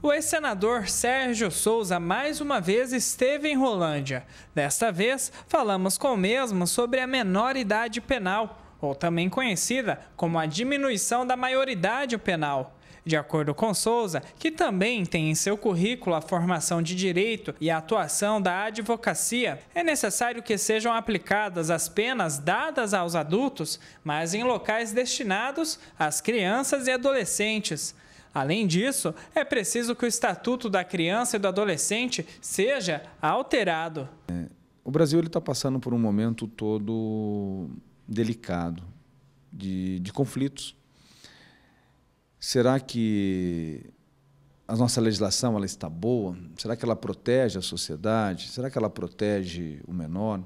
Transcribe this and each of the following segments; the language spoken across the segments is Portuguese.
O ex-senador Sérgio Souza mais uma vez esteve em Rolândia. Desta vez, falamos com o mesmo sobre a menor idade penal, ou também conhecida como a diminuição da maioridade penal. De acordo com Souza, que também tem em seu currículo a formação de direito e a atuação da advocacia, é necessário que sejam aplicadas as penas dadas aos adultos, mas em locais destinados às crianças e adolescentes. Além disso, é preciso que o Estatuto da Criança e do Adolescente seja alterado. O Brasil está passando por um momento todo delicado, de conflitos. Será que a nossa legislação ela está boa? Será que ela protege a sociedade? Será que ela protege o menor?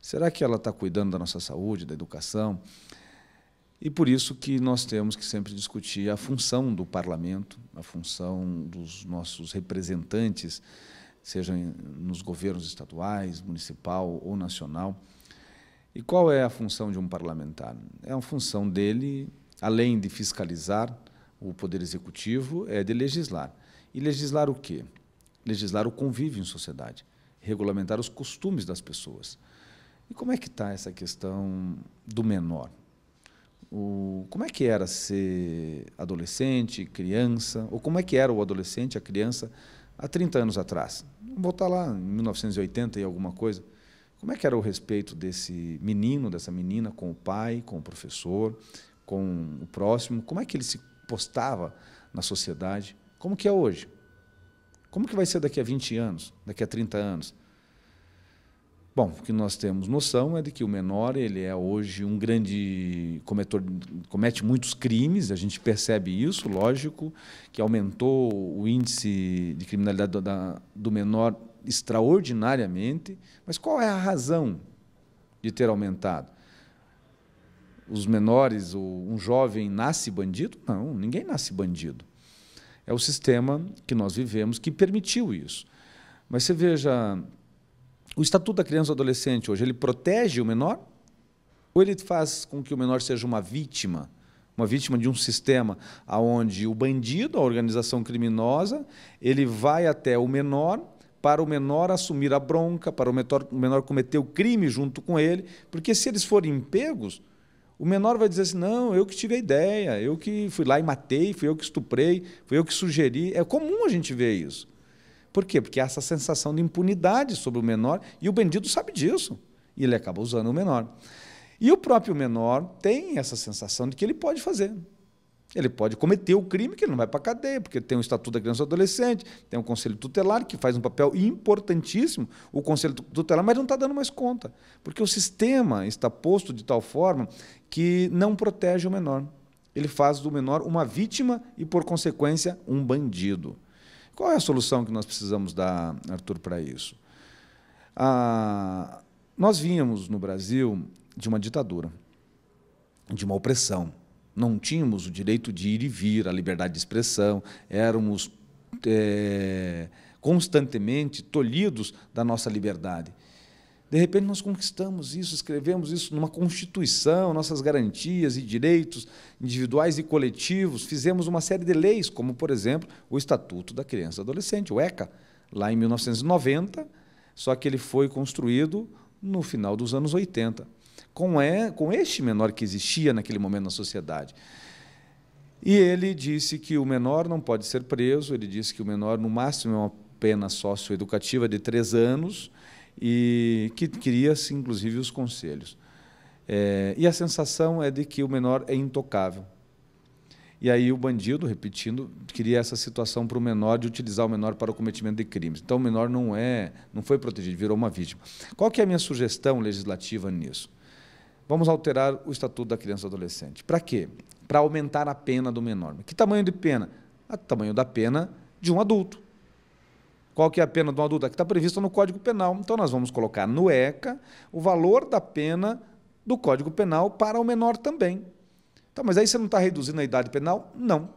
Será que ela está cuidando da nossa saúde, da educação? E por isso que nós temos que sempre discutir a função do parlamento, a função dos nossos representantes, seja nos governos estaduais, municipal ou nacional. E qual é a função de um parlamentar? É a função dele, além de fiscalizar o Poder Executivo, é de legislar. E legislar o quê? Legislar o convívio em sociedade, regulamentar os costumes das pessoas. E como é que está essa questão do menor? Como é que era ser adolescente, criança, ou como é que era o adolescente, a criança, há 30 anos atrás? Vamos voltar lá, em 1980 e alguma coisa. Como é que era o respeito desse menino, dessa menina, com o pai, com o professor, com o próximo? Como é que ele se postava na sociedade? Como que é hoje? Como que vai ser daqui a 20 anos, daqui a 30 anos? Bom, o que nós temos noção é de que o menor ele é hoje um grande cometor, comete muitos crimes, a gente percebe isso, lógico, que aumentou o índice de criminalidade do menor extraordinariamente, mas qual é a razão de ter aumentado? Os menores, um jovem nasce bandido? Não, ninguém nasce bandido. É o sistema que nós vivemos que permitiu isso. Mas você veja, o Estatuto da Criança e do Adolescente hoje, ele protege o menor? Ou ele faz com que o menor seja uma vítima de um sistema onde o bandido, a organização criminosa, ele vai até o menor para o menor assumir a bronca, para o menor cometer o crime junto com ele, porque se eles forem pegos, o menor vai dizer assim, não, eu que tive a ideia, eu que fui lá e matei, fui eu que estuprei, fui eu que sugeri. É comum a gente ver isso. Por quê? Porque há essa sensação de impunidade sobre o menor e o bandido sabe disso. E ele acaba usando o menor. E o próprio menor tem essa sensação de que ele pode fazer. Ele pode cometer o crime que ele não vai para a cadeia, porque tem o Estatuto da Criança e do Adolescente, tem o Conselho Tutelar, que faz um papel importantíssimo, o Conselho Tutelar, mas não está dando mais conta, porque o sistema está posto de tal forma que não protege o menor. Ele faz do menor uma vítima e, por consequência, um bandido. Qual é a solução que nós precisamos dar, Arthur, para isso? Nós vínhamos no Brasil de uma ditadura, de uma opressão. Não tínhamos o direito de ir e vir, a liberdade de expressão, éramos constantemente tolhidos da nossa liberdade. De repente, nós conquistamos isso, escrevemos isso numa Constituição, nossas garantias e direitos individuais e coletivos, fizemos uma série de leis, como, por exemplo, o Estatuto da Criança e do Adolescente, o ECA, lá em 1990, só que ele foi construído no final dos anos 80. Com este menor que existia naquele momento na sociedade. E ele disse que o menor não pode ser preso, ele disse que o menor, no máximo, é uma pena socioeducativa de 3 anos e que queria-se, inclusive, os conselhos. E a sensação é de que o menor é intocável. E aí o bandido, repetindo, queria essa situação para o menor, de utilizar o menor para o cometimento de crimes. Então, o menor não foi protegido, virou uma vítima. Qual que é a minha sugestão legislativa nisso? Vamos alterar o Estatuto da Criança e do Adolescente. Para quê? Para aumentar a pena do menor. Que tamanho de pena? O tamanho da pena de um adulto. Qual que é a pena de um adulto? A que está prevista no Código Penal. Então, nós vamos colocar no ECA o valor da pena do Código Penal para o menor também. Então, mas aí você não está reduzindo a idade penal? Não.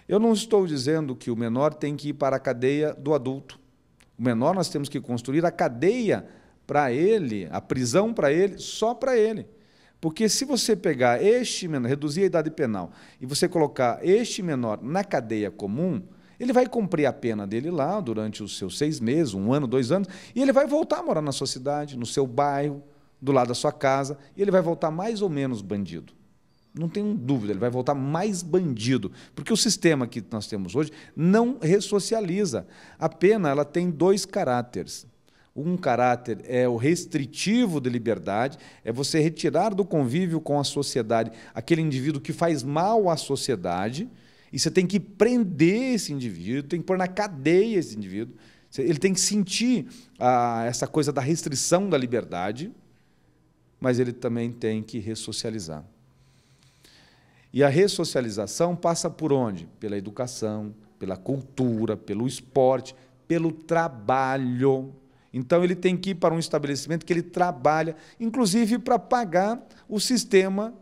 Eu não estou dizendo que o menor tem que ir para a cadeia do adulto. O menor, nós temos que construir a cadeia para ele, a prisão para ele, só para ele. Porque se você pegar este menor, reduzir a idade penal, e você colocar este menor na cadeia comum, Ele vai cumprir a pena dele lá durante os seus 6 meses, 1 ano, 2 anos, e ele vai voltar a morar na sua cidade, no seu bairro, do lado da sua casa, e ele vai voltar mais ou menos bandido. Não tenho dúvida, ele vai voltar mais bandido, porque o sistema que nós temos hoje não ressocializa. A pena ela tem 2 caráteres. Um caráter é o restritivo de liberdade, é você retirar do convívio com a sociedade aquele indivíduo que faz mal à sociedade, e você tem que prender esse indivíduo, tem que pôr na cadeia esse indivíduo, ele tem que sentir essa coisa da restrição da liberdade, mas ele também tem que ressocializar. E a ressocialização passa por onde? Pela educação, pela cultura, pelo esporte, pelo trabalho. Então, ele tem que ir para um estabelecimento que ele trabalha, inclusive para pagar o sistema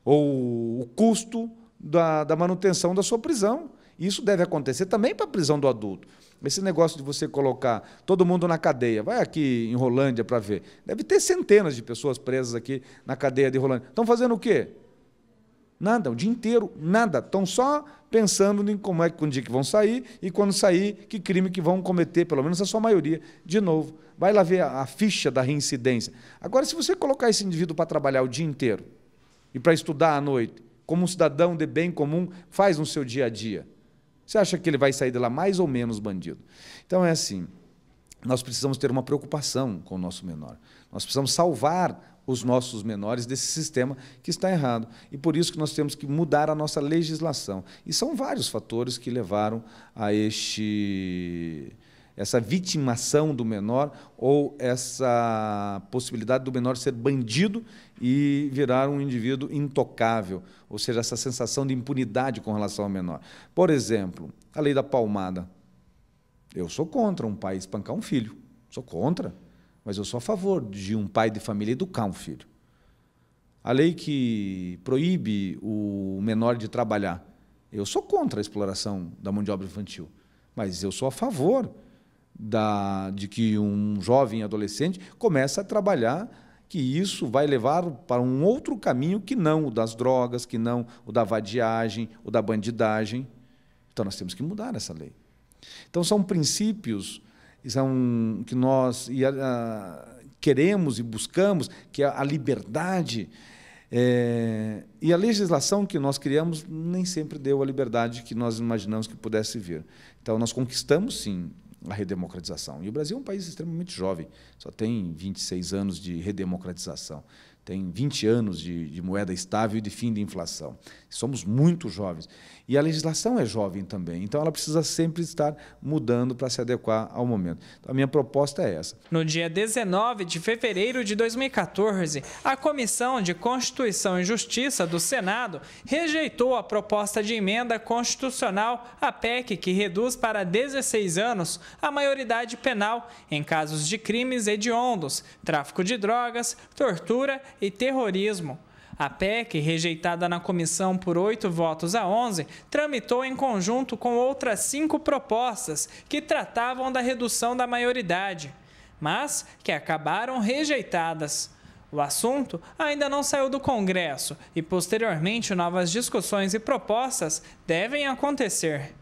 ou o custo da manutenção da sua prisão. Isso deve acontecer também para a prisão do adulto. Esse negócio de você colocar todo mundo na cadeia, vai aqui em Rolândia para ver, deve ter centenas de pessoas presas aqui na cadeia de Rolândia. Estão fazendo o quê? Nada, o dia inteiro, nada. Estão só pensando em como é que um dia que vão sair e quando sair, que crime que vão cometer, pelo menos a sua maioria, de novo. Vai lá ver a ficha da reincidência. Agora, se você colocar esse indivíduo para trabalhar o dia inteiro e para estudar à noite, como um cidadão de bem comum faz no seu dia a dia, você acha que ele vai sair de lá mais ou menos bandido? Então, é assim, nós precisamos ter uma preocupação com o nosso menor. Nós precisamos salvar os nossos menores desse sistema que está errado. E por isso que nós temos que mudar a nossa legislação. E são vários fatores que levaram a essa vitimação do menor ou essa possibilidade do menor ser bandido e virar um indivíduo intocável, ou seja, essa sensação de impunidade com relação ao menor. Por exemplo, a lei da palmada. Eu sou contra um pai espancar um filho, sou contra. Mas eu sou a favor de um pai de família educar um filho. A lei que proíbe o menor de trabalhar, eu sou contra a exploração da mão de obra infantil, mas eu sou a favor de que um jovem adolescente comece a trabalhar, que isso vai levar para um outro caminho que não o das drogas, que não o da vadiagem, o da bandidagem. Então, nós temos que mudar essa lei. Então, são princípios que nós queremos e buscamos, que é a liberdade, e a legislação que nós criamos nem sempre deu a liberdade que nós imaginamos que pudesse vir. Então, nós conquistamos, sim, a redemocratização. E o Brasil é um país extremamente jovem, só tem 26 anos de redemocratização, tem 20 anos de moeda estável e de fim de inflação. Somos muito jovens. E a legislação é jovem também, então ela precisa sempre estar mudando para se adequar ao momento. Então, a minha proposta é essa. No dia 19 de fevereiro de 2014, a Comissão de Constituição e Justiça do Senado rejeitou a proposta de emenda constitucional à PEC que reduz para 16 anos a maioridade penal em casos de crimes hediondos, tráfico de drogas, tortura e terrorismo. A PEC, rejeitada na comissão por 8 votos a 11, tramitou em conjunto com outras 5 propostas que tratavam da redução da maioridade, mas que acabaram rejeitadas. O assunto ainda não saiu do Congresso e, posteriormente, novas discussões e propostas devem acontecer.